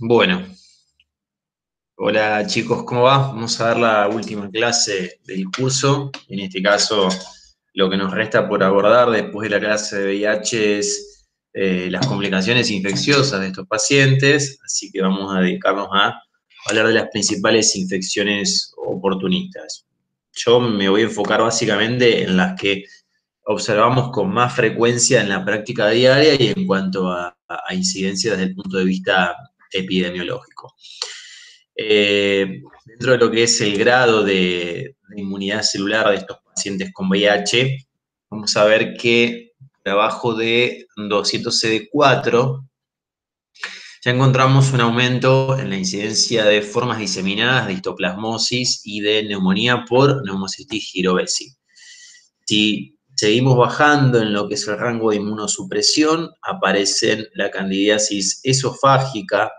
Bueno, hola chicos, ¿cómo va? Vamos a ver la última clase del curso. En este caso, lo que nos resta por abordar después de la clase de VIH es las complicaciones infecciosas de estos pacientes, así que vamos a dedicarnos a hablar de las principales infecciones oportunistas. Yo me voy a enfocar básicamente en las que observamos con más frecuencia en la práctica diaria y en cuanto a incidencia desde el punto de vista epidemiológico. Dentro de lo que es el grado de inmunidad celular de estos pacientes con VIH, vamos a ver que por abajo de 200 CD4 ya encontramos un aumento en la incidencia de formas diseminadas de histoplasmosis y de neumonía por Pneumocystis jirovesi. Si seguimos bajando en lo que es el rango de inmunosupresión, aparecen la candidiasis esofágica,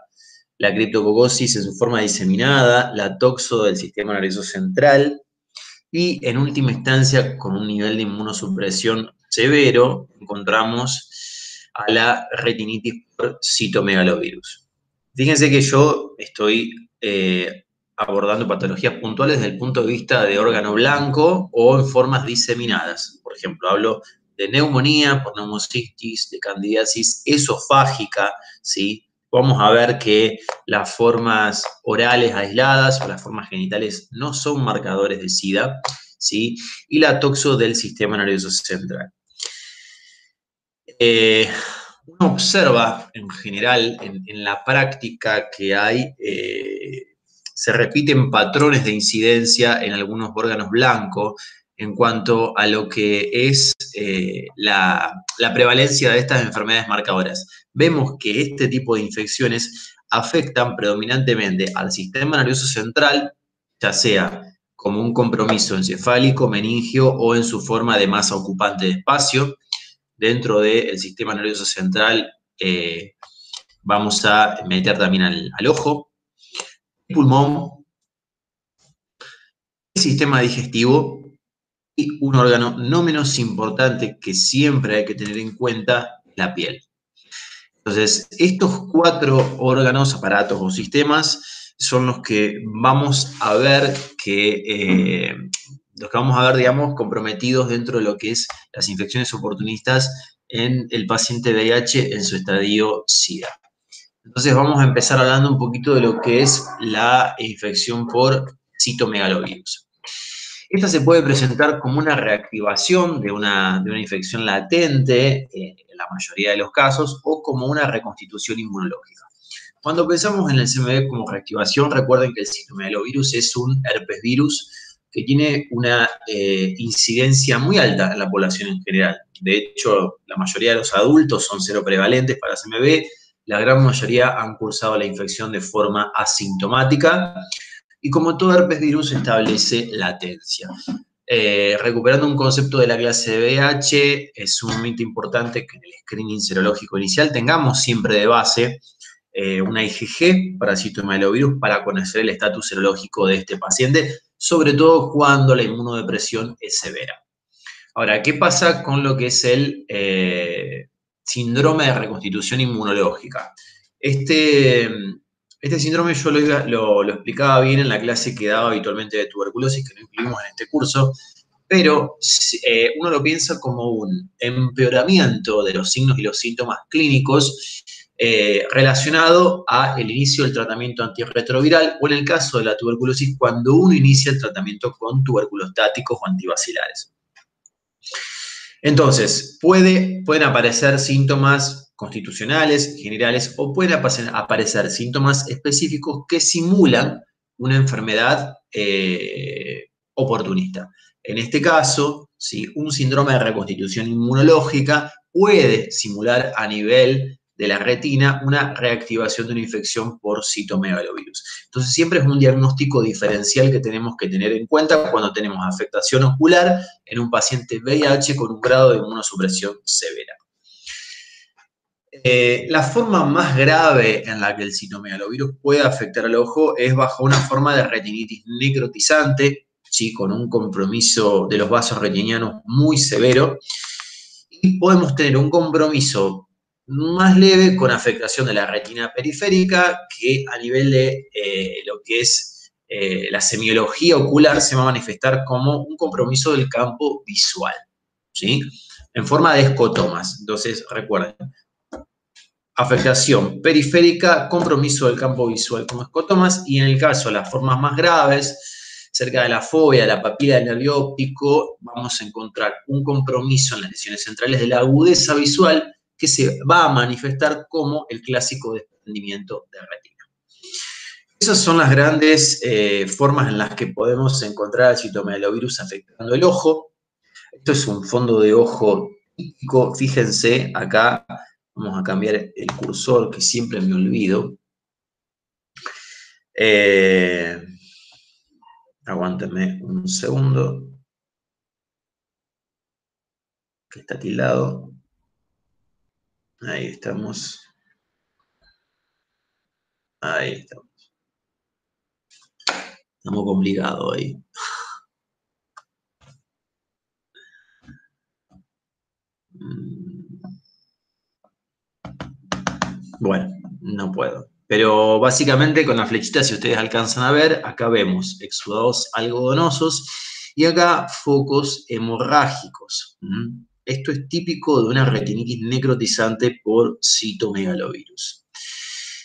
la criptococosis en su forma diseminada, la toxo del sistema nervioso central y, en última instancia, con un nivel de inmunosupresión severo, encontramos a la retinitis por citomegalovirus. Fíjense que yo estoy abordando patologías puntuales desde el punto de vista de órgano blanco o en formas diseminadas. Por ejemplo, hablo de neumonía por pneumocitis, de candidiasis esofágica, ¿sí? Vamos a ver que las formas orales aisladas o las formas genitales no son marcadores de SIDA, ¿sí? Y la toxo del sistema nervioso central. Uno observa en general en la práctica que hay, se repiten patrones de incidencia en algunos órganos blancos en cuanto a lo que es la prevalencia de estas enfermedades marcadoras. Vemos que este tipo de infecciones afectan predominantemente al sistema nervioso central, ya sea como un compromiso encefálico, meningio o en su forma de masa ocupante de espacio. Dentro del sistema nervioso central vamos a meter también al ojo, el pulmón, el sistema digestivo y un órgano no menos importante que siempre hay que tener en cuenta, la piel. Entonces, estos 4 órganos, aparatos o sistemas son los que vamos a ver digamos, comprometidos dentro de lo que es las infecciones oportunistas en el paciente VIH en su estadio SIDA. Entonces vamos a empezar hablando un poquito de lo que es la infección por citomegalovirus. Esta se puede presentar como una reactivación de una infección latente, en la mayoría de los casos, o como una reconstitución inmunológica. Cuando pensamos en el CMV como reactivación, recuerden que el citomegalovirus es un herpes virus que tiene una incidencia muy alta en la población en general. De hecho, la mayoría de los adultos son cero prevalentes para CMV, la gran mayoría han cursado la infección de forma asintomática y, como todo herpes virus, establece latencia. Recuperando un concepto de la clase de VIH, es sumamente importante que en el screening serológico inicial tengamos siempre de base una IgG para citomegalovirus para conocer el estatus serológico de este paciente, sobre todo cuando la inmunodepresión es severa. Ahora, ¿qué pasa con lo que es el síndrome de reconstitución inmunológica? Este síndrome yo lo explicaba bien en la clase que daba habitualmente de tuberculosis, que no incluimos en este curso, pero uno lo piensa como un empeoramiento de los signos y los síntomas clínicos relacionado al inicio del tratamiento antirretroviral, o en el caso de la tuberculosis, cuando uno inicia el tratamiento con tuberculostáticos o antivacilares. Entonces, pueden aparecer síntomas constitucionales, generales, o pueden aparecer síntomas específicos que simulan una enfermedad oportunista. En este caso, ¿sí?, un síndrome de reconstitución inmunológica puede simular a nivel de la retina una reactivación de una infección por citomegalovirus. Entonces, siempre es un diagnóstico diferencial que tenemos que tener en cuenta cuando tenemos afectación ocular en un paciente VIH con un grado de inmunosupresión severa. La forma más grave en la que el citomegalovirus puede afectar al ojo es bajo una forma de retinitis necrotizante, ¿sí?, con un compromiso de los vasos retinianos muy severo. y podemos tener un compromiso más leve con afectación de la retina periférica, que a nivel de lo que es la semiología ocular se va a manifestar como un compromiso del campo visual, ¿sí? En forma de escotomas. Entonces, recuerden, afectación periférica, compromiso del campo visual como escotomas, y en el caso de las formas más graves, cerca de la fobia, la papila del nervio óptico, vamos a encontrar un compromiso en las lesiones centrales de la agudeza visual que se va a manifestar como el clásico desprendimiento de retina. Esas son las grandes formas en las que podemos encontrar el citomegalovirus afectando el ojo. Esto es un fondo de ojo típico. Fíjense, acá vamos a cambiar el cursor, que siempre me olvido. Aguántenme un segundo, que está tildado. Ahí estamos. Ahí estamos. Estamos complicados ahí. Bueno, no puedo. Pero básicamente con la flechita, si ustedes alcanzan a ver, acá vemos exudados algodonosos y acá focos hemorrágicos. Esto es típico de una retinitis necrotizante por citomegalovirus.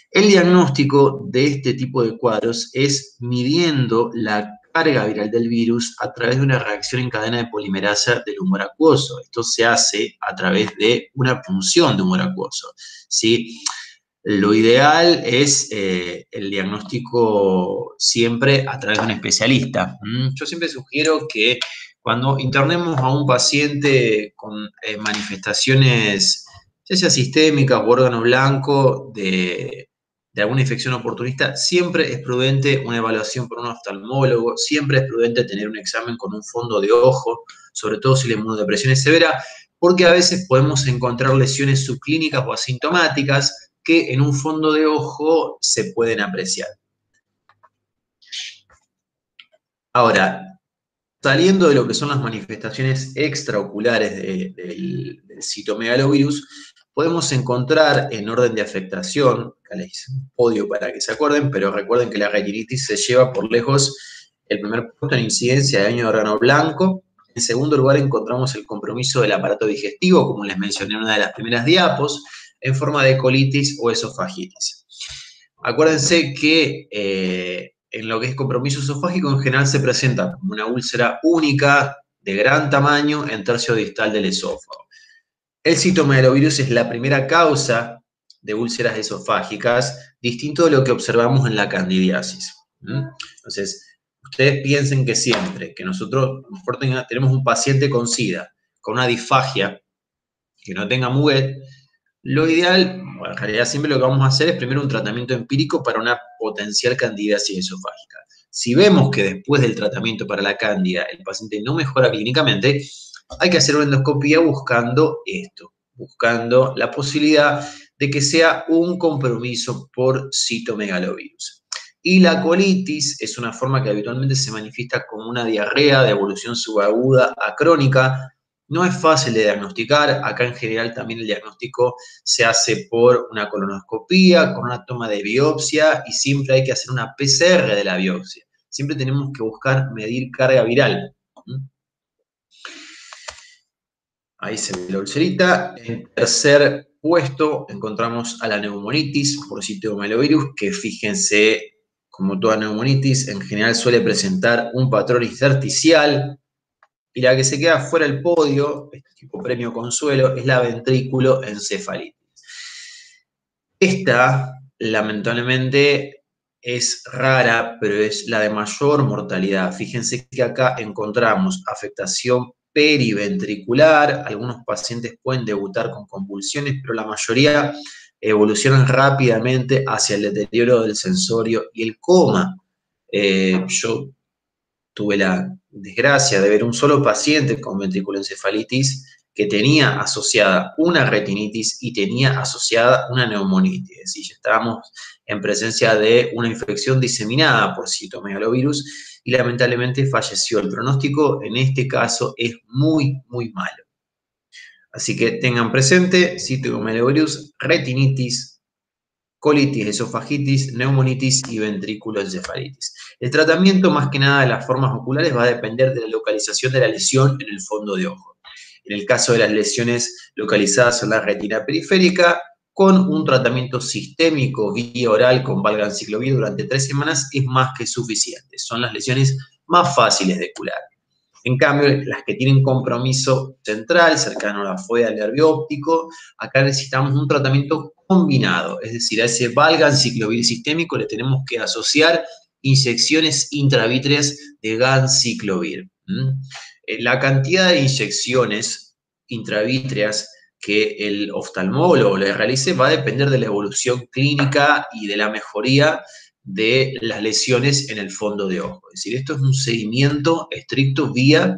El diagnóstico de este tipo de cuadros es midiendo la carga viral del virus a través de una reacción en cadena de polimerasa del humor acuoso. Esto se hace a través de una punción de humor acuoso, ¿sí? Lo ideal es el diagnóstico siempre a través de un especialista. Yo siempre sugiero que cuando internemos a un paciente con manifestaciones, ya sea sistémicas o órgano blanco, de alguna infección oportunista, siempre es prudente una evaluación por un oftalmólogo, siempre es prudente tener un examen con un fondo de ojo, sobre todo si la inmunodepresión es severa, porque a veces podemos encontrar lesiones subclínicas o asintomáticas que en un fondo de ojo se pueden apreciar. Ahora, saliendo de lo que son las manifestaciones extraoculares del citomegalovirus, podemos encontrar en orden de afectación, acá les hice un podio para que se acuerden, pero recuerden que la retinitis se lleva por lejos el primer puesto en incidencia de daño de órgano blanco. En segundo lugar encontramos el compromiso del aparato digestivo, como les mencioné en una de las primeras diapos, en forma de colitis o esofagitis. Acuérdense que en lo que es compromiso esofágico en general se presenta como una úlcera única de gran tamaño en tercio distal del esófago. El citomegalovirus es la primera causa de úlceras esofágicas, distinto de lo que observamos en la candidiasis. Entonces, ustedes piensen que siempre que nosotros tenemos un paciente con SIDA, con una disfagia, que no tenga muguet, lo ideal, bueno, en realidad siempre lo que vamos a hacer es primero un tratamiento empírico para una potencial candidiasis esofágica. Si vemos que después del tratamiento para la cándida el paciente no mejora clínicamente, hay que hacer una endoscopía buscando esto, buscando la posibilidad de que sea un compromiso por citomegalovirus. Y la colitis es una forma que habitualmente se manifiesta como una diarrea de evolución subaguda a crónica. No es fácil de diagnosticar. Acá en general también el diagnóstico se hace por una colonoscopía, con una toma de biopsia, y siempre hay que hacer una PCR de la biopsia. Siempre tenemos que buscar medir carga viral. Ahí se ve la ulcerita. En tercer puesto encontramos a la neumonitis por citomegalovirus, que fíjense, como toda neumonitis, en general suele presentar un patrón intersticial. Y la que se queda fuera del podio, este tipo premio consuelo, es la ventrículoencefalitis. Esta, lamentablemente, es rara, pero es la de mayor mortalidad. Fíjense que acá encontramos afectación periventricular. Algunos pacientes pueden debutar con convulsiones, pero la mayoría evolucionan rápidamente hacia el deterioro del sensorio y el coma. Yo tuve la desgracia de ver un solo paciente con ventriculoencefalitis que tenía asociada una retinitis y tenía asociada una neumonitis. Es decir, estábamos en presencia de una infección diseminada por citomegalovirus y lamentablemente falleció. El pronóstico en este caso es muy, muy malo. Así que tengan presente citomegalovirus, retinitis, colitis, esofagitis, neumonitis y ventriculoencefalitis. El tratamiento, más que nada de las formas oculares, va a depender de la localización de la lesión en el fondo de ojo. En el caso de las lesiones localizadas en la retina periférica, con un tratamiento sistémico vía oral con valganciclovir durante 3 semanas es más que suficiente. Son las lesiones más fáciles de curar. En cambio, las que tienen compromiso central, cercano a la foida del nervio óptico, acá necesitamos un tratamiento combinado, es decir, a ese valganciclovir sistémico le tenemos que asociar inyecciones intravítreas de ganciclovir. La cantidad de inyecciones intravítreas que el oftalmólogo le realice va a depender de la evolución clínica y de la mejoría de las lesiones en el fondo de ojo. Es decir, esto es un seguimiento estricto vía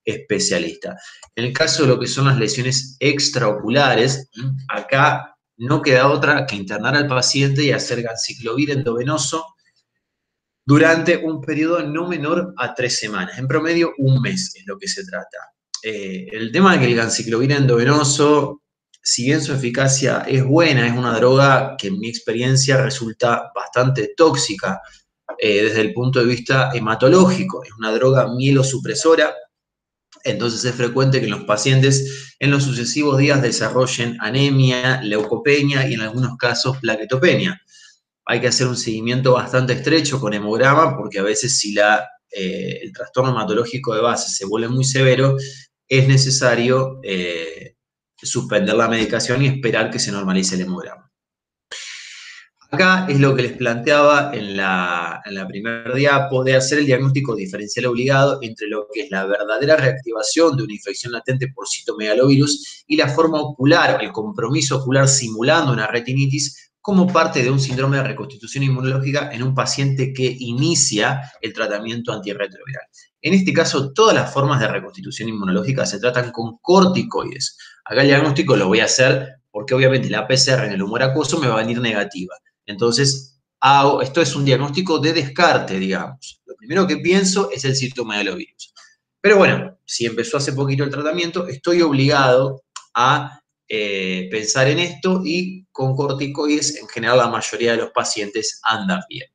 especialista. En el caso de lo que son las lesiones extraoculares, acá no queda otra que internar al paciente y hacer ganciclovir endovenoso durante un periodo no menor a 3 semanas. En promedio, un mes es lo que se trata. El tema de que el ganciclovir endovenoso, si bien su eficacia es buena, es una droga que en mi experiencia resulta bastante tóxica desde el punto de vista hematológico. Es una droga mielosupresora, entonces es frecuente que los pacientes en los sucesivos días desarrollen anemia, leucopenia y en algunos casos plaquetopenia. Hay que hacer un seguimiento bastante estrecho con hemograma porque a veces si el trastorno hematológico de base se vuelve muy severo, es necesario suspender la medicación y esperar que se normalice el hemograma. Acá es lo que les planteaba en la primera diapo, de hacer el diagnóstico diferencial obligado entre lo que es la verdadera reactivación de una infección latente por citomegalovirus y la forma ocular, el compromiso ocular simulando una retinitis como parte de un síndrome de reconstitución inmunológica en un paciente que inicia el tratamiento antirretroviral. En este caso, todas las formas de reconstitución inmunológica se tratan con corticoides. Acá el diagnóstico lo voy a hacer porque obviamente la PCR en el humor acuoso me va a venir negativa. Entonces, esto es un diagnóstico de descarte, digamos. Lo primero que pienso es el citomegalovirus. Pero bueno, si empezó hace poquito el tratamiento, estoy obligado a pensar en esto y con corticoides, en general, la mayoría de los pacientes andan bien.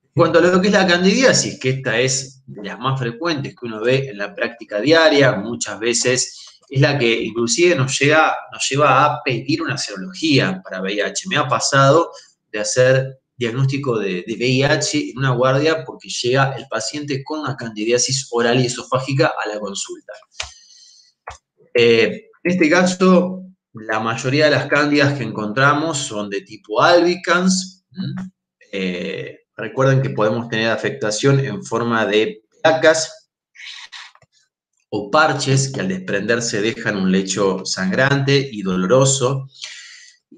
En cuanto a lo que es la candidiasis, que esta es de las más frecuentes que uno ve en la práctica diaria, muchas veces es la que inclusive nos lleva a pedir una serología para VIH. Me ha pasado de hacer diagnóstico de VIH en una guardia porque llega el paciente con una candidiasis oral y esofágica a la consulta. En este caso, la mayoría de las cándidas que encontramos son de tipo albicans. Recuerden que podemos tener afectación en forma de placas o parches que al desprenderse dejan un lecho sangrante y doloroso.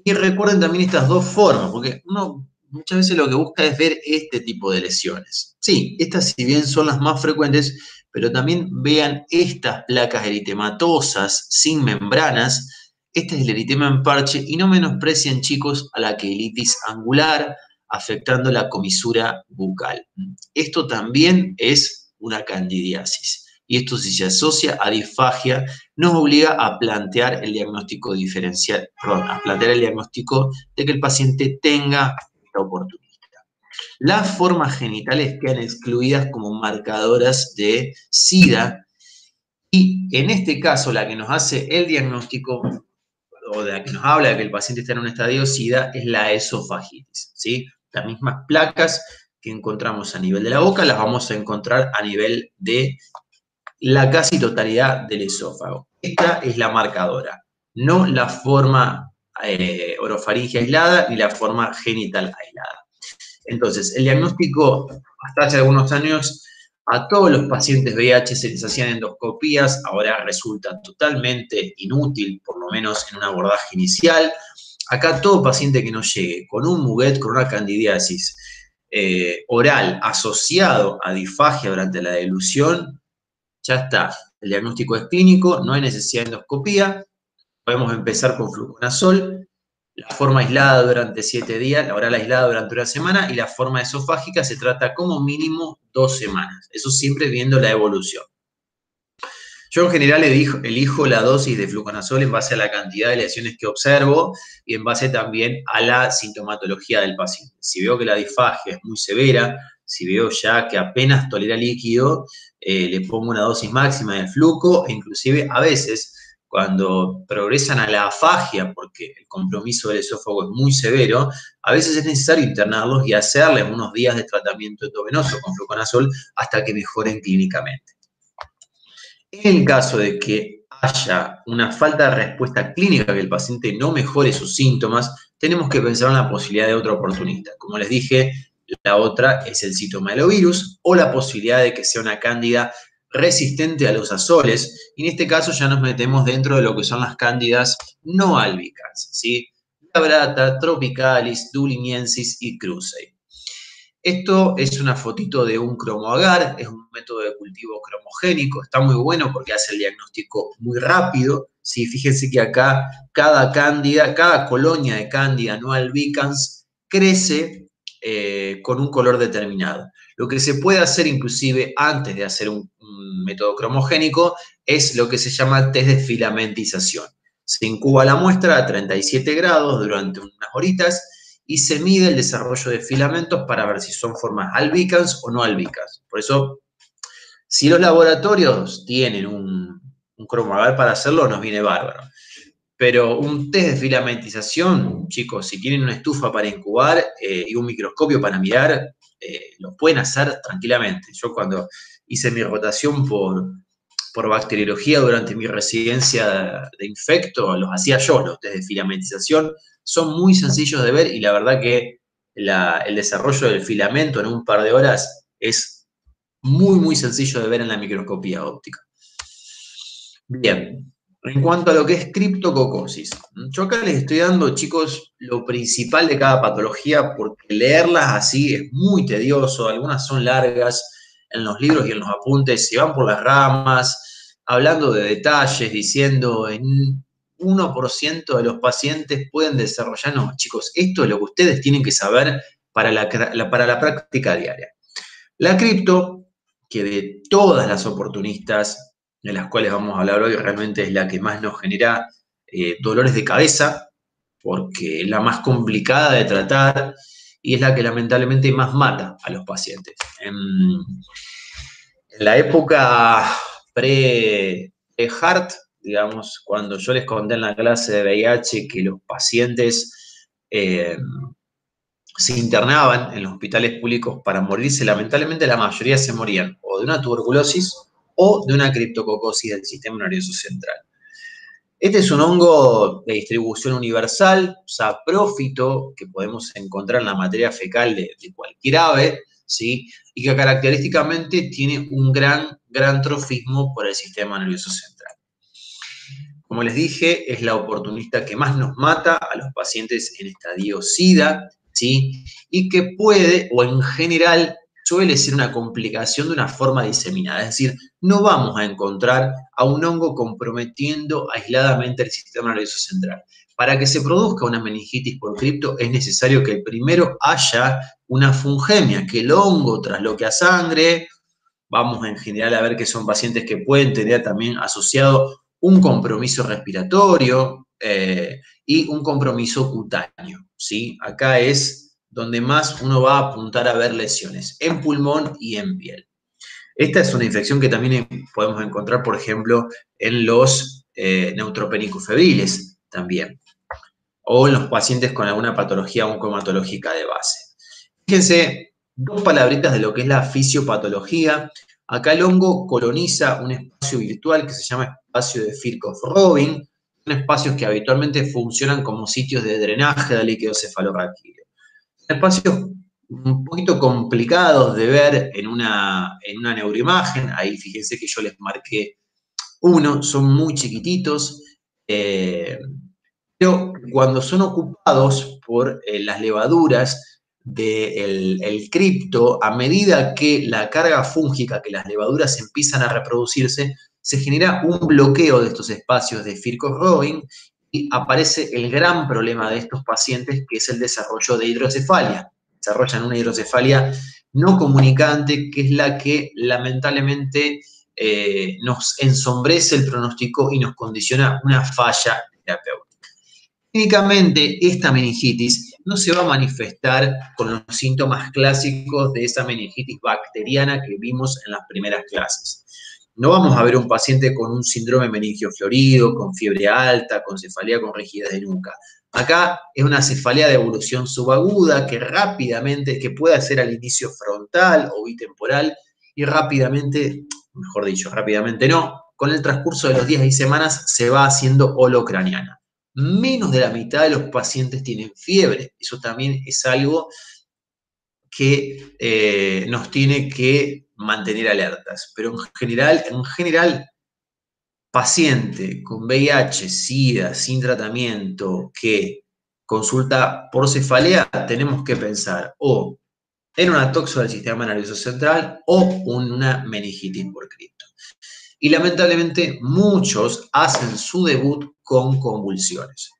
Y recuerden también estas dos formas, porque uno muchas veces lo que busca es ver este tipo de lesiones. Sí, estas si bien son las más frecuentes, pero también vean estas placas eritematosas sin membranas. Este es el eritema en parche y no menosprecien, chicos, a la queilitis angular, afectando la comisura bucal. Esto también es una candidiasis. Y esto, si se asocia a disfagia, nos obliga a plantear el diagnóstico diferencial, perdón, a plantear el diagnóstico de que el paciente tenga esta oportunidad. Las formas genitales quedan excluidas como marcadoras de SIDA y en este caso la que nos hace el diagnóstico o de la que nos habla de que el paciente está en un estadio SIDA es la esofagitis, ¿sí? Las mismas placas que encontramos a nivel de la boca las vamos a encontrar a nivel de la casi totalidad del esófago. Esta es la marcadora, no la forma orofaringe aislada ni la forma genital aislada. Entonces, el diagnóstico, hasta hace algunos años, a todos los pacientes VIH se les hacían endoscopías, ahora resulta totalmente inútil, por lo menos en un abordaje inicial. Acá todo paciente que nos llegue con un muguet, con una candidiasis oral asociado a disfagia durante la dilución, ya está. El diagnóstico es clínico, no hay necesidad de endoscopía. Podemos empezar con fluconazol, la forma aislada durante 7 días, la oral aislada durante una semana y la forma esofágica se trata como mínimo 2 semanas. Eso siempre viendo la evolución. Yo en general elijo la dosis de fluconazol en base a la cantidad de lesiones que observo y en base también a la sintomatología del paciente. Si veo que la disfagia es muy severa, si veo ya que apenas tolera líquido, le pongo una dosis máxima de fluco e inclusive a veces cuando progresan a la afagia, porque el compromiso del esófago es muy severo, a veces es necesario internarlos y hacerles unos días de tratamiento endovenoso con fluconazol hasta que mejoren clínicamente. En el caso de que haya una falta de respuesta clínica, que el paciente no mejore sus síntomas, tenemos que pensar en la posibilidad de otra oportunista. Como les dije, la otra es el citomegalovirus o la posibilidad de que sea una cándida resistente a los azoles. Y en este caso ya nos metemos dentro de lo que son las cándidas no albicans, ¿sí? Glabrata, tropicalis, dubliniensis y crucei. Esto es una fotito de un cromoagar, es un método de cultivo cromogénico, está muy bueno porque hace el diagnóstico muy rápido. ¿Sí? Fíjense que acá cada colonia de cándida no albicans crece con un color determinado. Lo que se puede hacer inclusive antes de hacer un método cromogénico es lo que se llama test de filamentización. Se incuba la muestra a 37 grados durante unas horitas y se mide el desarrollo de filamentos para ver si son formas albicans o no albicans. Por eso, si los laboratorios tienen un cromoagar para hacerlo, nos viene bárbaro. Pero un test de filamentización, chicos, si tienen una estufa para incubar y un microscopio para mirar, lo pueden hacer tranquilamente. Yo cuando hice mi rotación por bacteriología durante mi residencia de infecto, los hacía yo, los test de filamentización. Son muy sencillos de ver y la verdad que el desarrollo del filamento en un par de horas es muy, muy sencillo de ver en la microscopía óptica. Bien, en cuanto a lo que es criptococosis, yo acá les estoy dando, chicos, lo principal de cada patología porque leerlas así es muy tedioso, algunas son largas en los libros y en los apuntes, se van por las ramas, hablando de detalles, diciendo en 1% de los pacientes pueden desarrollar. No, chicos, esto es lo que ustedes tienen que saber para la práctica diaria. La cripto, que de todas las oportunistas de las cuales vamos a hablar hoy, realmente es la que más nos genera dolores de cabeza, porque es la más complicada de tratar y es la que lamentablemente más mata a los pacientes. En la época pre-HART, digamos, cuando yo les conté en la clase de VIH que los pacientes se internaban en los hospitales públicos para morirse, lamentablemente la mayoría se morían o de una tuberculosis o de una criptococosis del sistema nervioso central. Este es un hongo de distribución universal, saprófito, que podemos encontrar en la materia fecal de cualquier ave, ¿sí? Y que característicamente tiene un gran trofismo por el sistema nervioso central. Como les dije, es la oportunista que más nos mata a los pacientes en estadio SIDA, ¿sí? Y que puede, o en general, suele ser una complicación de una forma diseminada. Es decir, no vamos a encontrar a un hongo comprometiendo aisladamente el sistema nervioso central. Para que se produzca una meningitis por cripto es necesario que primero haya una fungemia, que el hongo trasloque a sangre. Vamos en general a ver que son pacientes que pueden tener también asociado un compromiso respiratorio y un compromiso cutáneo, ¿sí? Acá es donde más uno va a apuntar a ver lesiones, en pulmón y en piel. Esta es una infección que también podemos encontrar, por ejemplo, en los neutropénicos febriles también, o en los pacientes con alguna patología oncomatológica de base. Fíjense, dos palabritas de lo que es la fisiopatología. Acá el hongo coloniza un espacio virtual que se llama espacio de Birkhoff-Robin, son espacios que habitualmente funcionan como sitios de drenaje del líquido cefalorraquídeo. Son espacios un poquito complicados de ver en una neuroimagen. Ahí fíjense que yo les marqué uno, son muy chiquititos, pero cuando son ocupados por las levaduras del cripto, a medida que la carga fúngica, que las levaduras empiezan a reproducirse, se genera un bloqueo de estos espacios de Birkhoff-Robin y aparece el gran problema de estos pacientes, que es el desarrollo de hidrocefalia. Desarrollan una hidrocefalia no comunicante, que es la que lamentablemente nos ensombrece el pronóstico y nos condiciona una falla terapéutica. Clínicamente, esta meningitis no se va a manifestar con los síntomas clásicos de esa meningitis bacteriana que vimos en las primeras clases. No vamos a ver un paciente con un síndrome meningio florido, con fiebre alta, con cefalea con rigidez de nuca. Acá es una cefalea de evolución subaguda que rápidamente, que puede ser al inicio frontal o bitemporal y rápidamente, mejor dicho, rápidamente no, con el transcurso de los días y semanas se va haciendo holocraniana. Menos de la mitad de los pacientes tienen fiebre. Eso también es algo que nos tiene que mantener alertas. Pero en general, paciente con VIH, SIDA, sin tratamiento, que consulta por cefalea, tenemos que pensar o en una toxo del sistema nervioso central o una meningitis por cripto. Y lamentablemente muchos hacen su debut con convulsiones,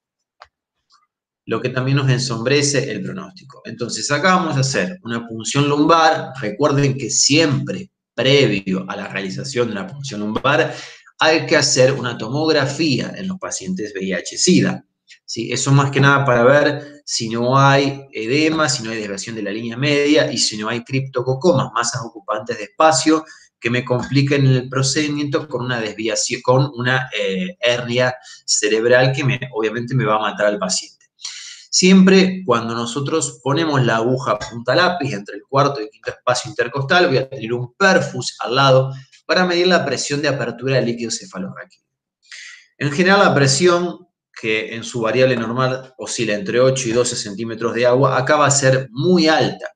lo que también nos ensombrece el pronóstico. Entonces acá vamos a hacer una punción lumbar. Recuerden que siempre, previo a la realización de una punción lumbar, hay que hacer una tomografía en los pacientes VIH-Sida. ¿Sí? Eso más que nada para ver si no hay edema, si no hay desviación de la línea media y si no hay criptococomas, masas ocupantes de espacio, que me compliquen el procedimiento con una desviación, con una hernia cerebral que obviamente me va a matar al paciente. Siempre cuando nosotros ponemos la aguja punta lápiz entre el cuarto y el quinto espacio intercostal, voy a tener un perfus al lado para medir la presión de apertura del líquido cefalorraquídeo. En general, la presión, que en su variable normal oscila entre 8 y 12 centímetros de agua, acá va a ser muy alta.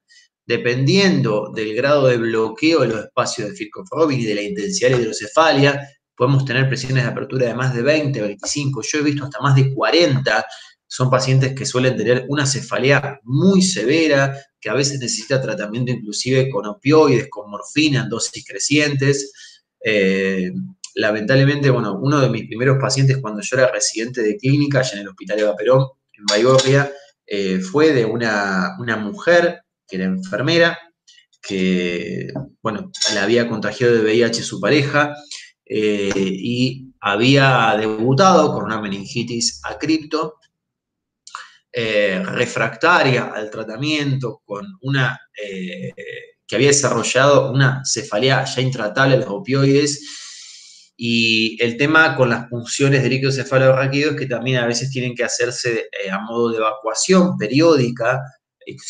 Dependiendo del grado de bloqueo de los espacios de Kirchhoff-Robin y de la intensidad de la hidrocefalia, podemos tener presiones de apertura de más de 20, 25, yo he visto hasta más de 40. Son pacientes que suelen tener una cefalea muy severa, que a veces necesita tratamiento inclusive con opioides, con morfina en dosis crecientes. Lamentablemente, bueno, uno de mis primeros pacientes cuando yo era residente de clínica, allá en el Hospital Eva Perón, en Baigorria, fue de una mujer que era enfermera, que, bueno, le había contagiado de VIH su pareja y había debutado con una meningitis a cripto, refractaria al tratamiento, con una que había desarrollado una cefalea ya intratable a los opioides, y el tema con las punciones de líquido cefalorraquídeo es que también a veces tienen que hacerse a modo de evacuación periódica.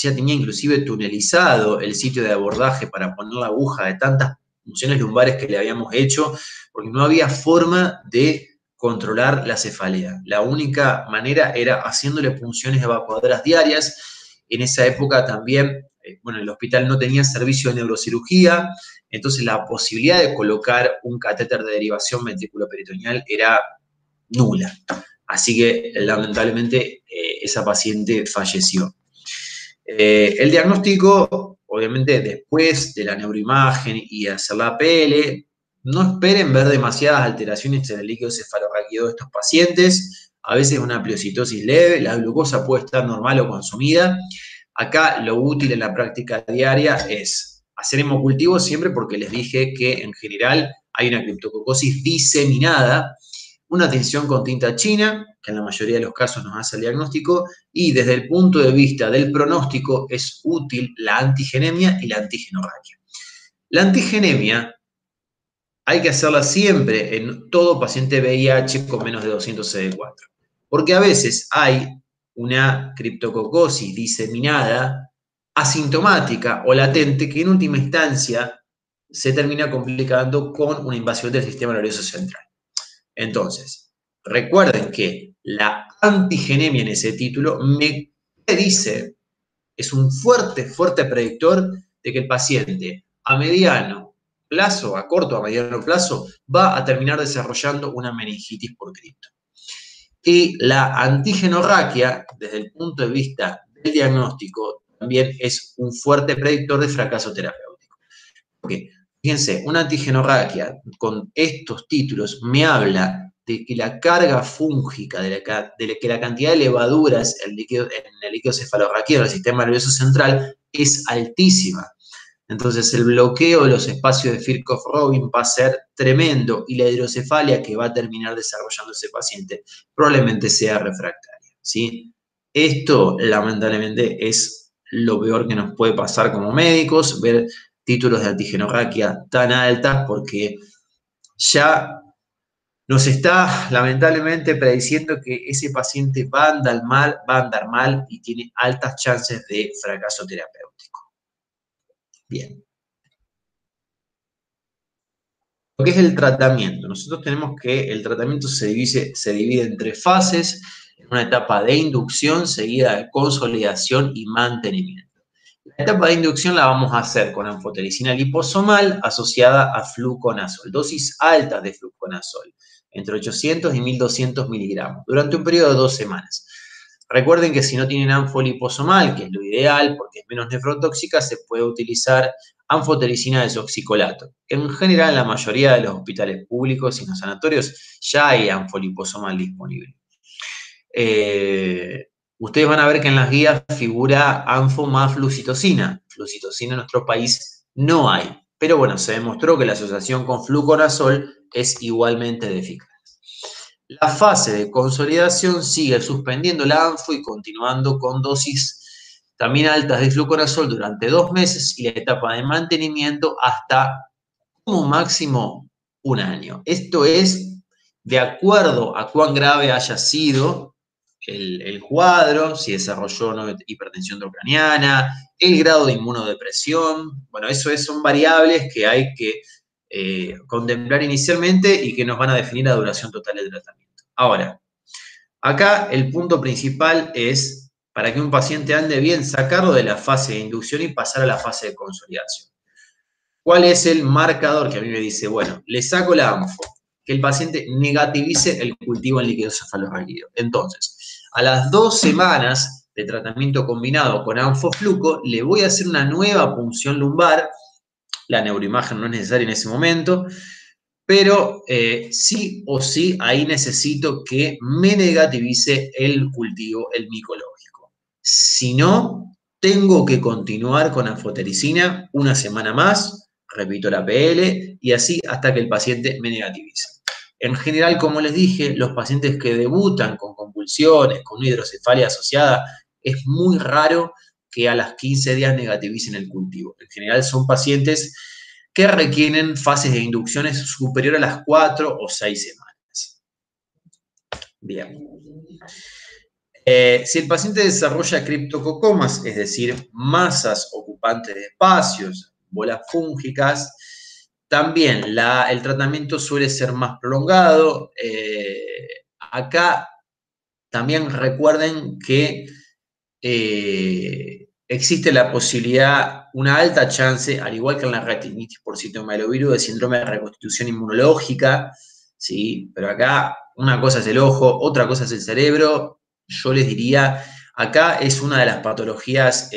Ya tenía inclusive tunelizado el sitio de abordaje para poner la aguja de tantas punciones lumbares que le habíamos hecho, porque no había forma de controlar la cefalea. La única manera era haciéndole punciones evacuadoras diarias. En esa época también, bueno, el hospital no tenía servicio de neurocirugía, entonces la posibilidad de colocar un catéter de derivación ventriculoperitoneal era nula. Así que lamentablemente esa paciente falleció. El diagnóstico, obviamente, después de la neuroimagen y hacer la PL, no esperen ver demasiadas alteraciones en el líquido cefalorraquídeo de estos pacientes. A veces una pleocitosis leve, la glucosa puede estar normal o consumida. Acá lo útil en la práctica diaria es hacer hemocultivo siempre, porque les dije que en general hay una criptococosis diseminada, una tinción con tinta china, que en la mayoría de los casos nos hace el diagnóstico, y desde el punto de vista del pronóstico es útil la antigenemia y la antigenorraquia. La antigenemia hay que hacerla siempre en todo paciente VIH con menos de 200 CD4, porque a veces hay una criptococosis diseminada, asintomática o latente, que en última instancia se termina complicando con una invasión del sistema nervioso central. Entonces, recuerden que la antigenemia en ese título me dice, es un fuerte predictor de que el paciente a mediano plazo, a corto o a mediano plazo, va a terminar desarrollando una meningitis por cripto. Y la antigenorraquia, desde el punto de vista del diagnóstico, también es un fuerte predictor de fracaso terapéutico. Porque, fíjense, una antigenorraquia con estos títulos me habla de que la carga fúngica, de que la cantidad de levaduras en el líquido cefalorraquídeo del sistema nervioso central es altísima. Entonces el bloqueo de los espacios de Kirchhoff-Robin va a ser tremendo y la hidrocefalia que va a terminar desarrollando ese paciente probablemente sea refractaria, ¿sí? Esto lamentablemente es lo peor que nos puede pasar como médicos, ver títulos de antigenorraquia tan altas porque ya nos está lamentablemente prediciendo que ese paciente va a andar mal y tiene altas chances de fracaso terapéutico. Bien. Lo que es el tratamiento. Nosotros tenemos que el tratamiento se divide en 3 fases, en una etapa de inducción seguida de consolidación y mantenimiento. La etapa de inducción la vamos a hacer con anfotericina liposomal asociada a fluconazol, dosis altas de fluconazol, entre 800 y 1200 miligramos, durante un periodo de 2 semanas. Recuerden que si no tienen anfoliposomal, que es lo ideal porque es menos nefrotóxica, se puede utilizar anfotericina desoxicolato. En general, en la mayoría de los hospitales públicos y en los sanatorios ya hay anfoliposomal disponible. Ustedes van a ver que en las guías figura anfo más flucitocina. Flucitocina en nuestro país no hay. Pero bueno, se demostró que la asociación con fluconazol es igualmente eficaz. La fase de consolidación sigue suspendiendo la anfo y continuando con dosis también altas de fluconazol durante 2 meses y la etapa de mantenimiento hasta como máximo 1 año. Esto es de acuerdo a cuán grave haya sido el cuadro, si desarrolló o no hipertensión intracraniana, el grado de inmunodepresión. Bueno, son variables que hay que contemplar inicialmente y que nos van a definir la duración total del tratamiento. Ahora, acá el punto principal es, para que un paciente ande bien, sacarlo de la fase de inducción y pasar a la fase de consolidación. ¿Cuál es el marcador que a mí me dice, bueno, le saco la ANFO, que el paciente negativice el cultivo en líquido cefalorraquídeo? Entonces, a las 2 semanas de tratamiento combinado con anfofluco, le voy a hacer una nueva punción lumbar. La neuroimagen no es necesaria en ese momento, pero sí o sí ahí necesito que me negativice el cultivo, el micológico. Si no, tengo que continuar con anfotericina 1 semana más, repito la PL, y así hasta que el paciente me negativice. En general, como les dije, los pacientes que debutan con convulsiones, con una hidrocefalia asociada, es muy raro que a las 15 días negativicen el cultivo. En general son pacientes que requieren fases de inducciones superior a las 4 o 6 semanas. Bien. Si el paciente desarrolla criptococomas, es decir, masas ocupantes de espacios, bolas fúngicas, también el tratamiento suele ser más prolongado. Acá también recuerden que existe la posibilidad, una alta chance, al igual que en la retinitis por citomegalovirus, de síndrome de reconstitución inmunológica, ¿sí? Pero acá una cosa es el ojo, otra cosa es el cerebro. Yo les diría, acá es una de las patologías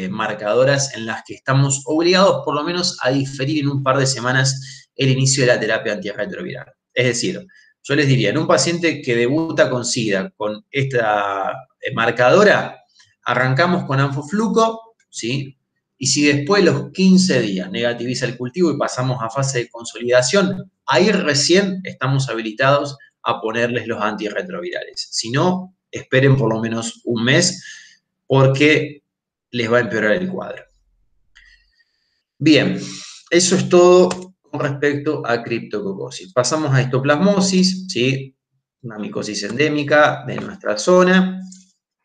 marcadoras en las que estamos obligados por lo menos a diferir en un par de semanas el inicio de la terapia antirretroviral. Es decir, yo les diría, en un paciente que debuta con SIDA, con esta marcadora, arrancamos con anfofluco, ¿sí? Y si después de los 15 días negativiza el cultivo y pasamos a fase de consolidación, ahí recién estamos habilitados a ponerles los antirretrovirales. Si no, esperen por lo menos un mes porque les va a empeorar el cuadro. Bien, eso es todo con respecto a criptococosis. Pasamos a histoplasmosis, ¿sí? Una micosis endémica de nuestra zona.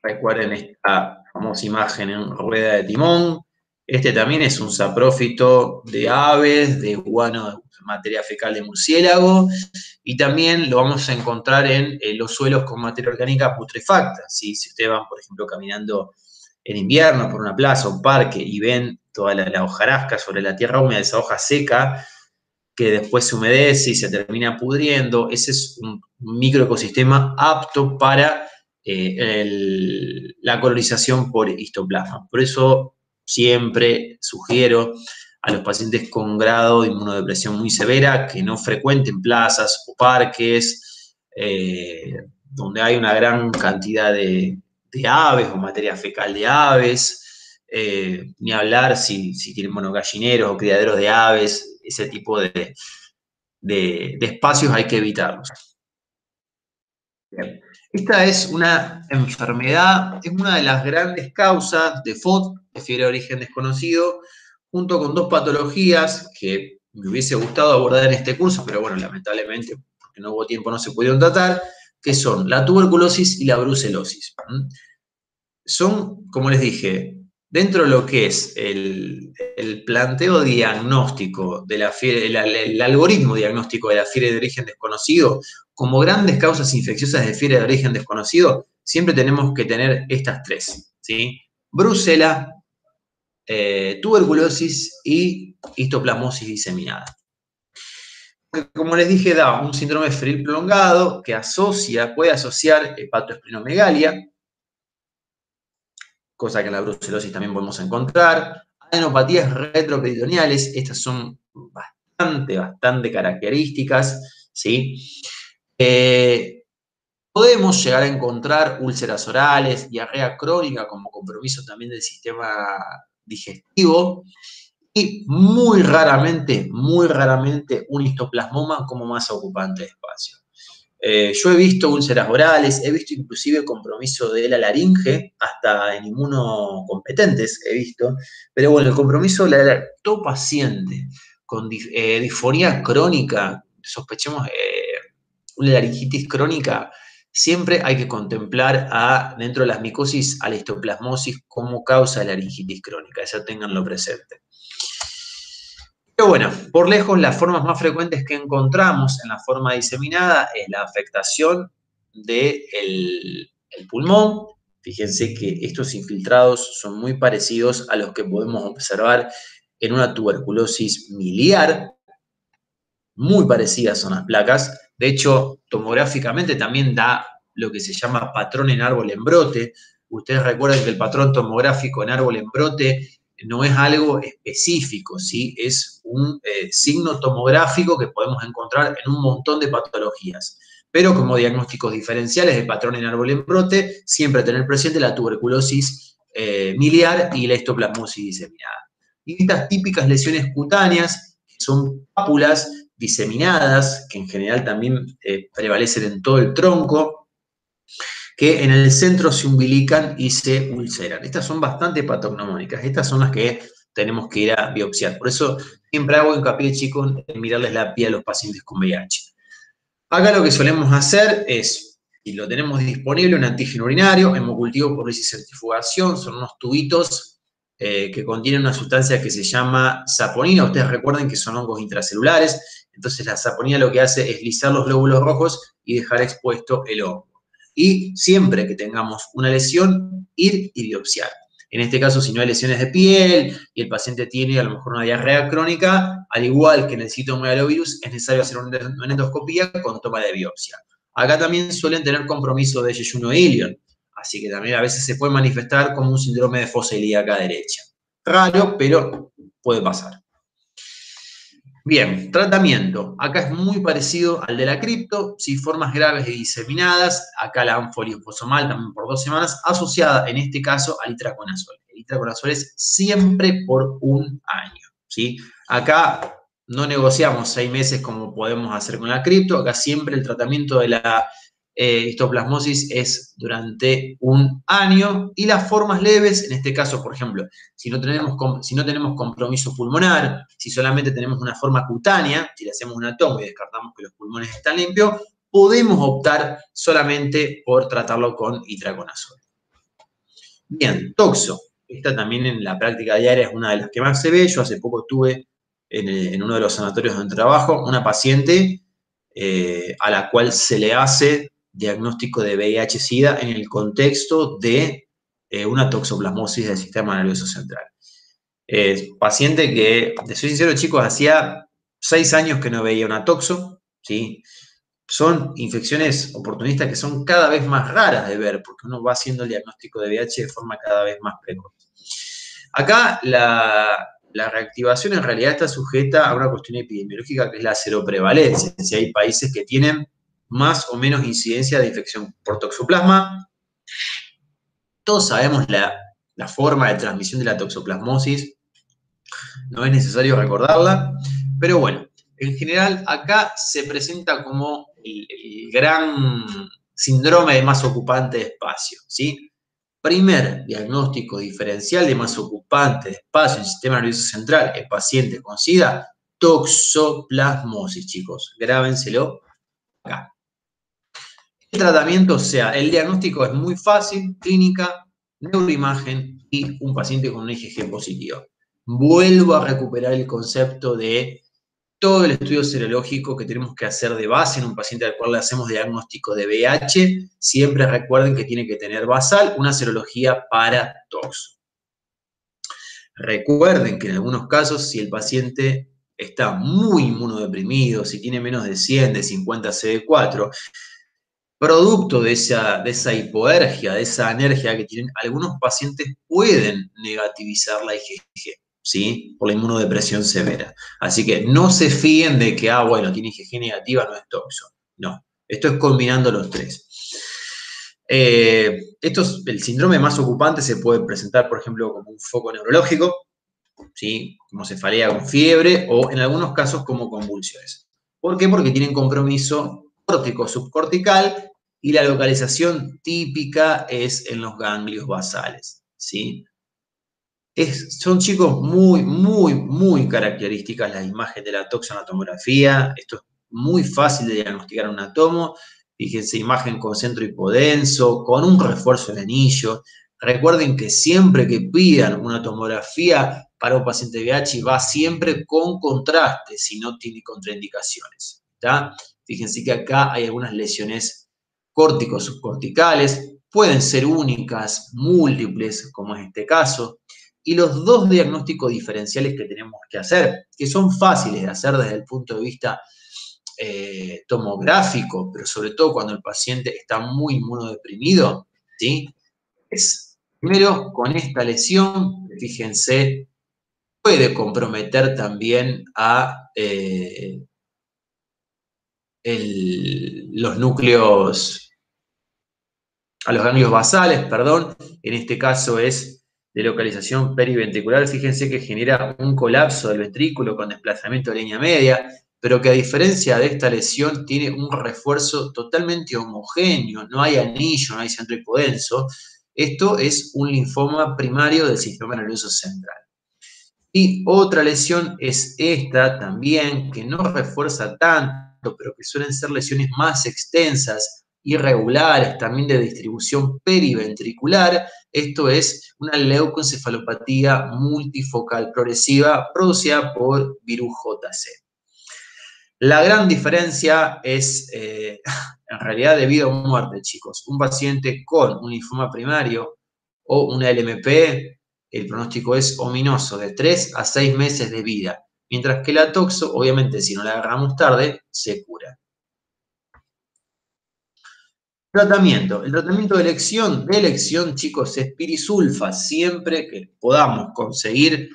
Recuerden esta famosa imagen en rueda de timón. Este también es un saprófito de aves, de guano, de materia fecal de murciélago, y también lo vamos a encontrar en los suelos con materia orgánica putrefacta. ¿Sí? Si ustedes van, por ejemplo, caminando en invierno por una plaza o un parque y ven toda la hojarasca sobre la tierra húmeda, esa hoja seca, que después se humedece y se termina pudriendo, ese es un microecosistema apto para la colonización por histoplasma. Por eso siempre sugiero a los pacientes con grado de inmunodepresión muy severa que no frecuenten plazas o parques donde hay una gran cantidad de aves o materia fecal de aves. Ni hablar si tienen, bueno, gallineros o criaderos de aves, ese tipo de espacios hay que evitarlos. Bien. Esta es una enfermedad, es una de las grandes causas de FOD, de fiebre de origen desconocido, junto con dos patologías que me hubiese gustado abordar en este curso, pero bueno, lamentablemente, porque no hubo tiempo, no se pudieron tratar, que son la tuberculosis y la brucelosis. Son, como les dije, dentro de lo que es el planteo diagnóstico de la fiebre, el algoritmo diagnóstico de la fiebre de origen desconocido, como grandes causas infecciosas de fiebre de origen desconocido, siempre tenemos que tener estas tres, ¿sí? Brucela, tuberculosis y histoplasmosis diseminada. Como les dije, da un síndrome febril prolongado que puede asociar hepatoesplenomegalia, cosa que en la brucelosis también podemos encontrar. Adenopatías retroperitoneales, estas son bastante características, ¿sí? Podemos llegar a encontrar úlceras orales, diarrea crónica como compromiso también del sistema digestivo y muy raramente un histoplasmoma como masa ocupante de espacio. Yo he visto úlceras orales, he visto inclusive compromiso de la laringe, hasta en inmunocompetentes he visto, pero bueno, el compromiso de todo paciente con disfonía crónica, sospechemos una laringitis crónica, siempre hay que contemplar dentro de las micosis a la histoplasmosis como causa de laringitis crónica, eso tenganlo presente. Pero bueno, por lejos las formas más frecuentes que encontramos en la forma diseminada es la afectación del pulmón. Fíjense que estos infiltrados son muy parecidos a los que podemos observar en una tuberculosis miliar. Muy parecidas son las placas. De hecho, tomográficamente también da lo que se llama patrón en árbol en brote. Ustedes recuerden que el patrón tomográfico en árbol en brote no es algo específico, ¿sí? Es un signo tomográfico que podemos encontrar en un montón de patologías. Pero como diagnósticos diferenciales de patrón en árbol en brote, siempre tener presente la tuberculosis miliar y la histoplasmosis diseminada. Y estas típicas lesiones cutáneas, que son pápulas diseminadas, que en general también prevalecen en todo el tronco, que en el centro se umbilican y se ulceran. Estas son bastante patognomónicas, estas son las que tenemos que ir a biopsiar. Por eso siempre hago hincapié, chicos, en mirarles la piel a los pacientes con VIH. Acá lo que solemos hacer es, y lo tenemos disponible, un antígeno urinario, hemocultivo por lisicentrifugación, son unos tubitos que contienen una sustancia que se llama saponina. Ustedes recuerden que son hongos intracelulares, entonces la saponina lo que hace es lisar los glóbulos rojos y dejar expuesto el hongo. Y siempre que tengamos una lesión, ir y biopsiar. En este caso, si no hay lesiones de piel y el paciente tiene a lo mejor una diarrea crónica, al igual que en el citomegalovirus, es necesario hacer una endoscopía con toma de biopsia. Acá también suelen tener compromiso de yeyuno e ilion, así que también a veces se puede manifestar como un síndrome de fosa ilíaca derecha. Raro, pero puede pasar. Bien, tratamiento. Acá es muy parecido al de la cripto, ¿sí? Formas graves y diseminadas. Acá la anfoliposomal también por 2 semanas, asociada en este caso al itraconazol. El itraconazol es siempre por 1 año, ¿sí? Acá no negociamos 6 meses como podemos hacer con la cripto. Acá siempre el tratamiento de la histoplasmosis es durante 1 año y las formas leves, en este caso, por ejemplo, si no tenemos compromiso pulmonar, si solamente tenemos una forma cutánea, si le hacemos una toma y descartamos que los pulmones están limpios, podemos optar solamente por tratarlo con itraconazol. Bien, toxo. Esta también en la práctica diaria es una de las que más se ve. Yo hace poco tuve en uno de los sanatorios donde trabajo una paciente a la cual se le hace diagnóstico de VIH-Sida en el contexto de una toxoplasmosis del sistema nervioso central. Paciente que, te soy sincero, chicos, hacía 6 años que no veía una toxo, ¿sí? Son infecciones oportunistas que son cada vez más raras de ver, porque uno va haciendo el diagnóstico de VIH de forma cada vez más precoz. Acá la reactivación en realidad está sujeta a una cuestión epidemiológica que es la seroprevalencia. Si hay países que tienen más o menos incidencia de infección por toxoplasma, todos sabemos la forma de transmisión de la toxoplasmosis, no es necesario recordarla, pero bueno, en general acá se presenta como el gran síndrome de masa ocupante de espacio, ¿sí? Primer diagnóstico diferencial de masa ocupante de espacio en el sistema nervioso central en paciente con SIDA, toxoplasmosis, chicos. Grábenselo acá. El tratamiento, o sea, el diagnóstico es muy fácil, clínica, neuroimagen y un paciente con un IgG positivo. Vuelvo a recuperar el concepto de todo el estudio serológico que tenemos que hacer de base en un paciente al cual le hacemos diagnóstico de VIH. Siempre recuerden que tiene que tener basal una serología para toxo. Recuerden que en algunos casos, si el paciente está muy inmunodeprimido, si tiene menos de 100, de 50 CD4, producto de esa hipoergia, de esa anergia que tienen, algunos pacientes pueden negativizar la IgG, ¿sí? Por la inmunodepresión severa. Así que no se fíen de que, bueno, tiene IgG negativa, no es toxo. No, esto es combinando los tres. El síndrome más ocupante se puede presentar, por ejemplo, como un foco neurológico, ¿sí? Como cefalea con fiebre o en algunos casos como convulsiones. ¿Por qué? Porque tienen compromiso córtico-subcortical y la localización típica es en los ganglios basales, ¿sí? Son chicos muy características las imágenes de la toxoanatomografía. Esto es muy fácil de diagnosticar un tomo. Fíjense, imagen con centro hipodenso, con un refuerzo del anillo. Recuerden que siempre que pidan una tomografía para un paciente de VIH va siempre con contraste, si no tiene contraindicaciones. ¿Está? Fíjense que acá hay algunas lesiones córticos subcorticales, pueden ser únicas, múltiples, como es este caso. Y los dos diagnósticos diferenciales que tenemos que hacer, que son fáciles de hacer desde el punto de vista tomográfico, pero sobre todo cuando el paciente está muy inmunodeprimido, ¿sí? Es, primero, con esta lesión, fíjense, puede comprometer también a los núcleos, a los ganglios basales, perdón, en este caso es de localización periventricular. Fíjense que genera un colapso del ventrículo con desplazamiento de línea media, pero que a diferencia de esta lesión tiene un refuerzo totalmente homogéneo, no hay anillo, no hay centro hipodenso. Esto es un linfoma primario del sistema nervioso central. Y otra lesión es esta también, que no refuerza tanto, pero que suelen ser lesiones más extensas, irregulares, también de distribución periventricular. Esto es una leucoencefalopatía multifocal progresiva producida por virus JC. La gran diferencia es, en realidad, debido a muerte, chicos. Un paciente con un linfoma primario o una LMP, el pronóstico es ominoso, de 3 a 6 meses de vida. Mientras que la toxo, obviamente, si no la agarramos tarde, se cura. Tratamiento. El tratamiento de elección, chicos, es pirisulfa, siempre que podamos conseguir.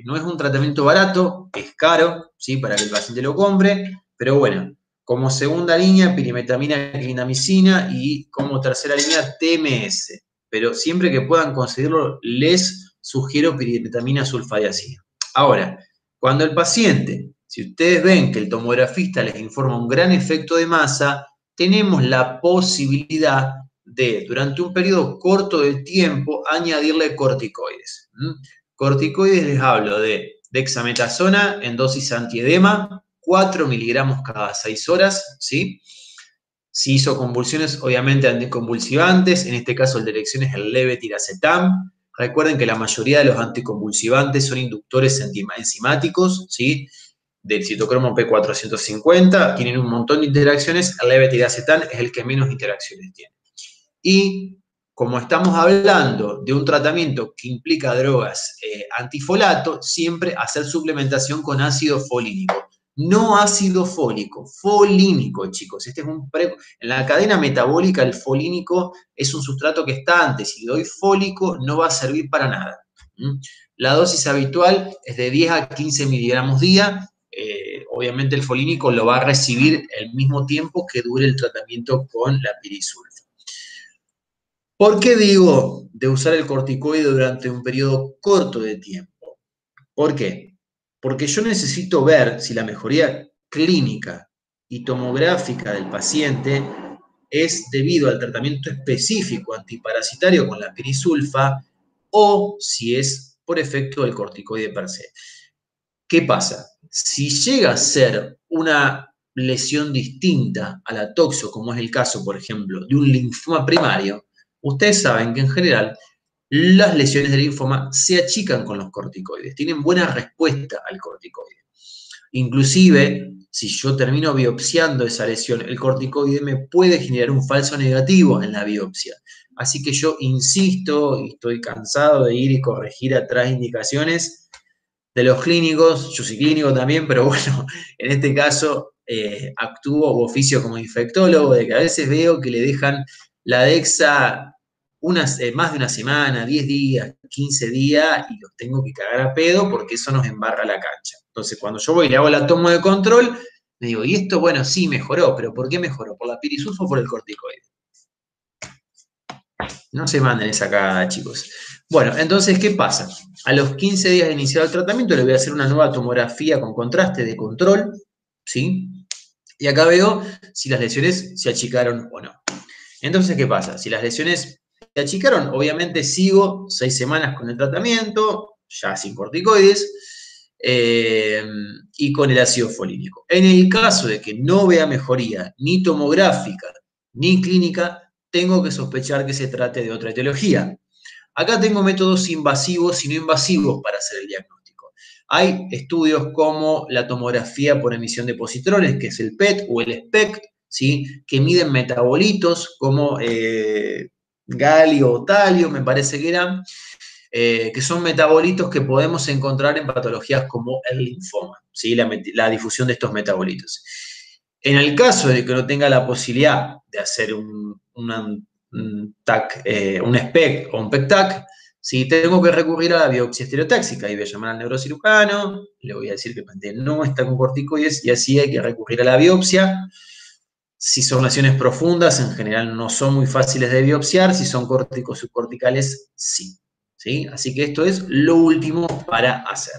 No es un tratamiento barato, es caro, ¿sí? Para que el paciente lo compre, pero bueno, como segunda línea, pirimetamina, clindamicina y como tercera línea, TMS. Pero siempre que puedan conseguirlo, les sugiero pirimetamina sulfadiazina. Ahora, cuando el paciente, si ustedes ven que el tomografista les informa un gran efecto de masa, tenemos la posibilidad de, durante un periodo corto de tiempo, añadirle corticoides. Corticoides les hablo de dexametasona en dosis antiedema, 4 miligramos cada 6 horas, ¿sí? Si hizo convulsiones, obviamente anticonvulsivantes, en este caso el de elección es el levetiracetam. Recuerden que la mayoría de los anticonvulsivantes son inductores enzimáticos, ¿sí? Del citocromo P450, tienen un montón de interacciones, el levetiracetam es el que menos interacciones tiene. Y como estamos hablando de un tratamiento que implica drogas antifolato, siempre hacer suplementación con ácido folínico. No ácido fólico, folínico, chicos. En la cadena metabólica el folínico es un sustrato que está antes. Si le doy fólico no va a servir para nada. La dosis habitual es de 10 a 15 miligramos día. Obviamente el folínico lo va a recibir el mismo tiempo que dure el tratamiento con la pirisulfa. ¿Por qué digo de usar el corticoide durante un periodo corto de tiempo? ¿Por qué? Porque yo necesito ver si la mejoría clínica y tomográfica del paciente es debido al tratamiento específico antiparasitario con la pirisulfa o si es por efecto del corticoide per se. ¿Qué pasa? Si llega a ser una lesión distinta a la toxo, como es el caso, por ejemplo, de un linfoma primario, ustedes saben que en general las lesiones de linfoma se achican con los corticoides, tienen buena respuesta al corticoide. Inclusive, si yo termino biopsiando esa lesión, el corticoide me puede generar un falso negativo en la biopsia. Así que yo insisto y estoy cansado de ir y corregir atrás indicaciones de los clínicos. Yo soy clínico también, pero bueno, en este caso actúo o oficio como infectólogo, de que a veces veo que le dejan la Dexa más de una semana, 10 días, 15 días, y los tengo que cagar a pedo porque eso nos embarra la cancha. Entonces, cuando yo voy y le hago la toma de control, me digo, y esto, bueno, sí mejoró, pero ¿por qué mejoró? ¿Por la pirisulfa o por el corticoide? No se manden esa cagada, chicos. Bueno, entonces, ¿qué pasa? A los 15 días de iniciar el tratamiento le voy a hacer una nueva tomografía con contraste de control, ¿sí? Y acá veo si las lesiones se achicaron o no. Entonces, ¿qué pasa? Si las lesiones se achicaron, obviamente sigo 6 semanas con el tratamiento, ya sin corticoides, y con el ácido folínico. En el caso de que no vea mejoría ni tomográfica ni clínica, tengo que sospechar que se trate de otra etiología. Acá tengo métodos invasivos y no invasivos para hacer el diagnóstico. Hay estudios como la tomografía por emisión de positrones, que es el PET o el SPECT, ¿sí? Que miden metabolitos como galio o talio, me parece que eran, que son metabolitos que podemos encontrar en patologías como el linfoma, ¿sí? La difusión de estos metabolitos. En el caso de que no tenga la posibilidad de hacer un TAC, un SPECT o un PECTAC, si tengo que recurrir a la biopsia estereotáxica y voy a llamar al neurocirujano, le voy a decir que el paciente no está con corticoides y así hay que recurrir a la biopsia. Si son lesiones profundas, en general no son muy fáciles de biopsiar. Si son córticos subcorticales, sí. ¿Sí? Así que esto es lo último para hacer.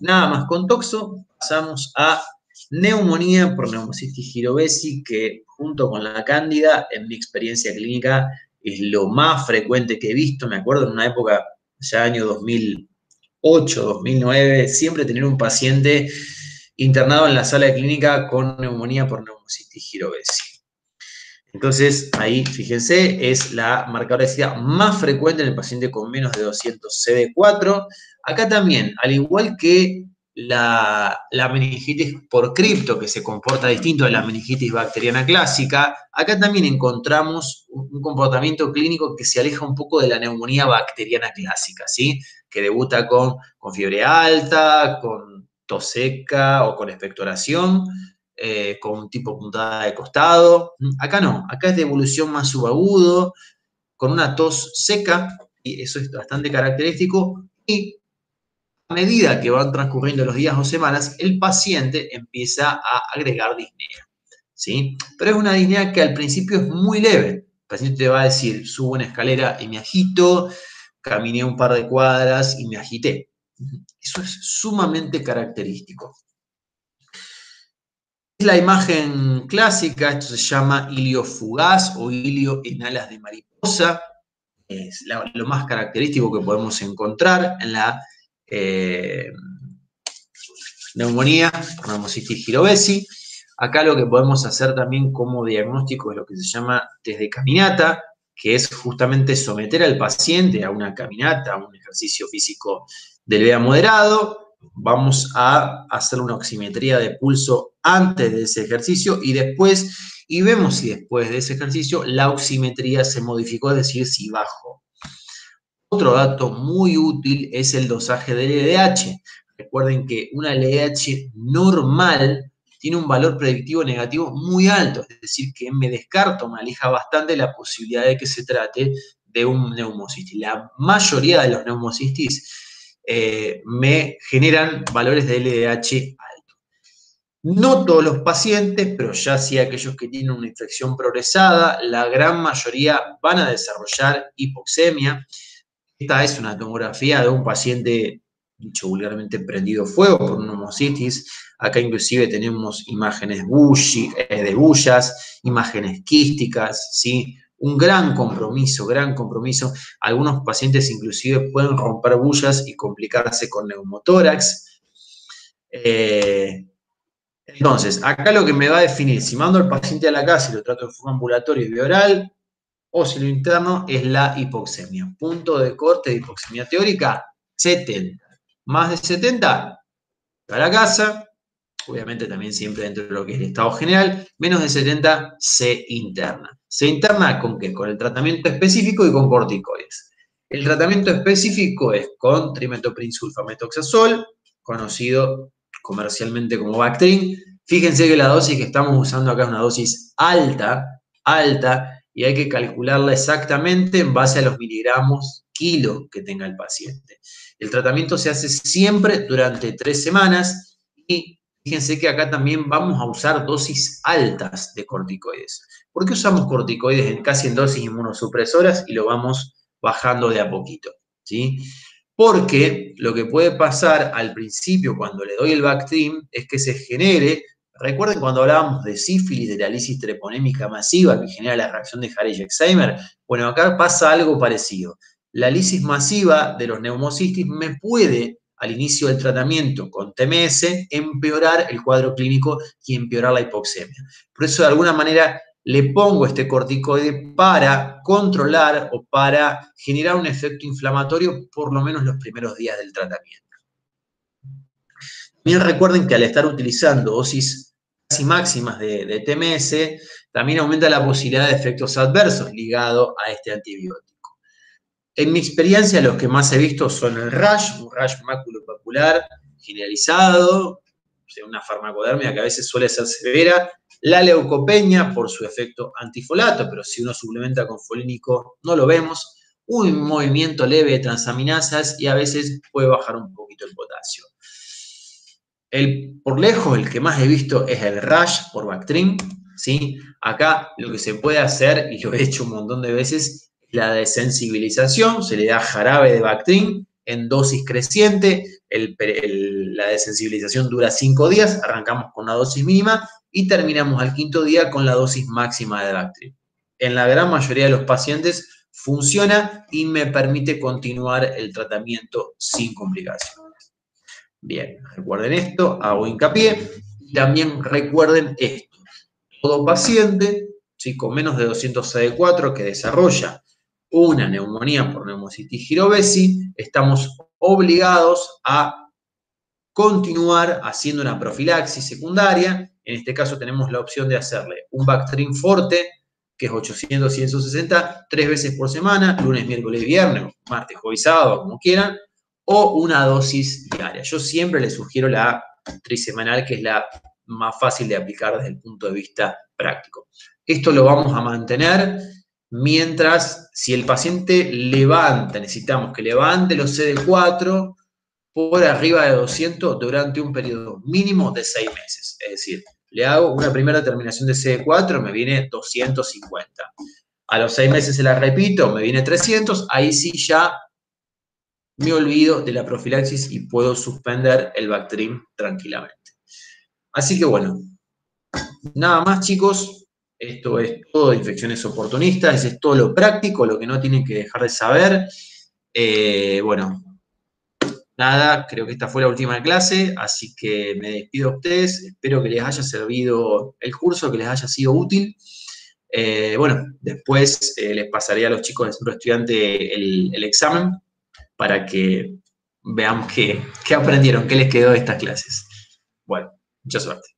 Nada más con toxo, pasamos a neumonía por Pneumocystis jirovesi, que junto con la cándida, en mi experiencia clínica, es lo más frecuente que he visto. Me acuerdo en una época, ya año 2008, 2009, siempre tener un paciente internado en la sala de clínica con neumonía por Pneumocystis jirovesi. Entonces, ahí, fíjense, es la marcadora de SIDA más frecuente en el paciente con menos de 200 CD4. Acá también, al igual que la meningitis por cripto, que se comporta distinto a la meningitis bacteriana clásica, acá también encontramos un comportamiento clínico que se aleja un poco de la neumonía bacteriana clásica, ¿sí? Que debuta con fiebre alta, con tos seca o con expectoración, con tipo puntada de costado. Acá no, acá es de evolución más subagudo, con una tos seca, y eso es bastante característico, y a medida que van transcurriendo los días o semanas, el paciente empieza a agregar disnea, ¿sí? Pero es una disnea que al principio es muy leve. El paciente te va a decir, subo una escalera y me agito, caminé un par de cuadras y me agité. Eso es sumamente característico. Es la imagen clásica, esto se llama hilio fugaz o hilio en alas de mariposa. Es lo más característico que podemos encontrar en la neumonía por Pneumocystis jirovesi. Acá lo que podemos hacer también como diagnóstico es lo que se llama test de caminata, que es justamente someter al paciente a una caminata, a un ejercicio físico de leve a moderado. Vamos a hacer una oximetría de pulso antes de ese ejercicio y después, y vemos si después de ese ejercicio la oximetría se modificó, es decir, si bajó. Otro dato muy útil es el dosaje del LDH. Recuerden que una LDH normal tiene un valor predictivo negativo muy alto, es decir, que me descarto, me aleja bastante la posibilidad de que se trate de un neumocistis. La mayoría de los neumocistis me generan valores de LDH alto. No todos los pacientes, pero ya sí aquellos que tienen una infección progresada, la gran mayoría van a desarrollar hipoxemia. Esta es una tomografía de un paciente, dicho vulgarmente, prendido fuego por una homocitis. Acá inclusive tenemos imágenes de bullas, imágenes quísticas, ¿sí? Un gran compromiso, gran compromiso. Algunos pacientes inclusive pueden romper bullas y complicarse con neumotórax. Entonces, acá lo que me va a definir si mando al paciente a la casa y lo trato de forma ambulatoria y vía oral, o si lo interno, es la hipoxemia. Punto de corte de hipoxemia teórica, 70. Más de 70, a la casa, obviamente también siempre dentro de lo que es el estado general, menos de 70 se interna. ¿Se interna con qué? Con el tratamiento específico y con corticoides. El tratamiento específico es con trimetopril-sulfamethoxazol, conocido comercialmente como Bactrim. Fíjense que la dosis que estamos usando acá es una dosis alta, alta, y hay que calcularla exactamente en base a los miligramos kilo que tenga el paciente. El tratamiento se hace siempre durante 3 semanas y fíjense que acá también vamos a usar dosis altas de corticoides. ¿Por qué usamos corticoides casi en dosis inmunosupresoras y lo vamos bajando de a poquito? ¿Sí? Porque lo que puede pasar al principio cuando le doy el Bactrim es que se genere, recuerden cuando hablábamos de sífilis, de la lisis treponémica masiva que genera la reacción de Harry-Alzheimer, bueno, acá pasa algo parecido. La lisis masiva de los neumocistis me puede, al inicio del tratamiento con TMS, empeorar el cuadro clínico y empeorar la hipoxemia. Por eso, de alguna manera, le pongo este corticoide para controlar o para generar un efecto inflamatorio por lo menos los primeros días del tratamiento. También recuerden que al estar utilizando dosis casi máximas de TMS, también aumenta la posibilidad de efectos adversos ligados a este antibiótico. En mi experiencia, los que más he visto son el rash, un rash maculopapular generalizado, o sea, una farmacodermia que a veces suele ser severa, la leucopenia por su efecto antifolato, pero si uno suplementa con folínico no lo vemos, un movimiento leve de transaminasas y a veces puede bajar un poquito el potasio. Por lejos, el que más he visto es el rash por Bactrim, ¿sí? Acá lo que se puede hacer, y lo he hecho un montón de veces, es la desensibilización, se le da jarabe de Bactrim en dosis creciente, la desensibilización dura 5 días, arrancamos con una dosis mínima y terminamos al 5.º día con la dosis máxima de Bactrim. En la gran mayoría de los pacientes funciona y me permite continuar el tratamiento sin complicaciones. Bien, recuerden esto, hago hincapié. También recuerden esto. Todo paciente, ¿sí?, con menos de 200 CD4 que desarrolla una neumonía por neumocitis girovesi, estamos obligados a continuar haciendo una profilaxis secundaria. En este caso tenemos la opción de hacerle un Bactrim forte, que es 800 y 160, 3 veces por semana, lunes, miércoles y viernes, martes, jueves y sábado, como quieran, o una dosis diaria. Yo siempre les sugiero la trisemanal, que es la más fácil de aplicar desde el punto de vista práctico. Esto lo vamos a mantener mientras, si el paciente levanta, necesitamos que levante los CD4 por arriba de 200 durante un periodo mínimo de 6 meses. Es decir, le hago una primera determinación de CD4, me viene 250. A los 6 meses se la repito, me viene 300, ahí sí ya me olvido de la profilaxis y puedo suspender el Bactrim tranquilamente. Así que bueno, nada más, chicos. Esto es todo de infecciones oportunistas, es todo lo práctico, lo que no tienen que dejar de saber. Bueno, nada, creo que esta fue la última clase, así que me despido a ustedes. Espero que les haya servido el curso, que les haya sido útil. Bueno, después les pasaré a los chicos del centro estudiante el examen para que veamos qué aprendieron, qué les quedó de estas clases. Bueno, mucha suerte.